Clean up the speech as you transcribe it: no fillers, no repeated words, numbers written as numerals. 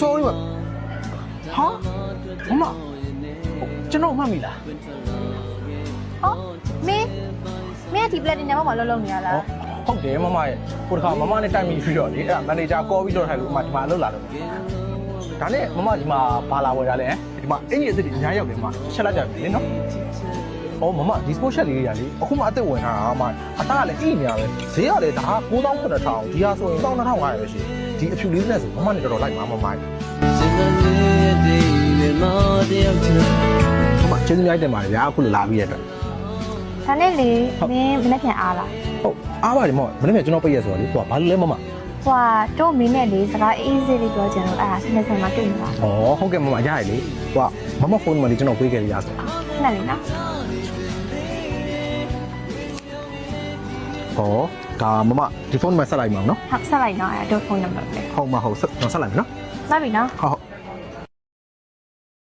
sorry ဟာမမကျွန်တော်မှတ်မိလား ဟောမင်းဒီ plan ညမှာမလုံးနေရလား ဟုတ်တယ်မမရဲ့ဟိုတခါမမနဲ့တိုင်ပြီးတော့လေအဲ့ဒါမန်နေဂျာကော်ပြီးတော့ထိုင်လို့ဒီမှာအလုပ်လာလို့ဒါနဲ့မမဒီမှာဘာလာဝယ်ရလဲဒီမှာအင်ကြီးအစ်စ်တွေအများရောက်တယ်မချက်လိုက်ကြပြီလေနော်အော်မမဒီ sport shot လေးတွေကလေအခုမှအသက်ဝင်ထားတာမအသားကလည်းအိနေရပဲဈေးကလည်းဒါက9900ဒီဟာဆိုရင်12500ပဲရှိဒီအဖြူလေးနဲ့ဆိုမမနဲ့တော်တော်လိုက်မှာမမရဲ့မမကျေးဇူးများတင်ပါတယ်ဗျာအခုလိုလာပြီးရတဲ့ ဒါနဲ့လေမင်းမနေ့ပြန်အားလား ဟုတ်အားပါတယ်မမနေ့ကကျွန်တော်ပြည့်ရဆိုတော့လေသူကဘာလို့လဲမမ ဟိုကတော့မင်းနဲ့လေစကားအေးဆေးလေးပြောချင်လို့အဲ့ဒါဆင်းနေမှာတွေ့နေလား อ๋อဟုတ်ကဲ့မမရတယ်လေဟိုကမမဖုန်းနံပါတ်လေးကျွန်တော်ပေးခဲ့ရဆို နဲ့လေနော် ဟောဒါမမဒီဖုန်းနံပါတ်ဆက်လိုက်ပါအောင်နော် ဟုတ်ဆက်လိုက်နော်အဲ့ဒါတို့ဖုန်းနံပါတ်ပဲ ဟုတ်မဟုတ်ဆက်လိုက်မယ်နော် မှတ်ပြီနော် ဟုတ်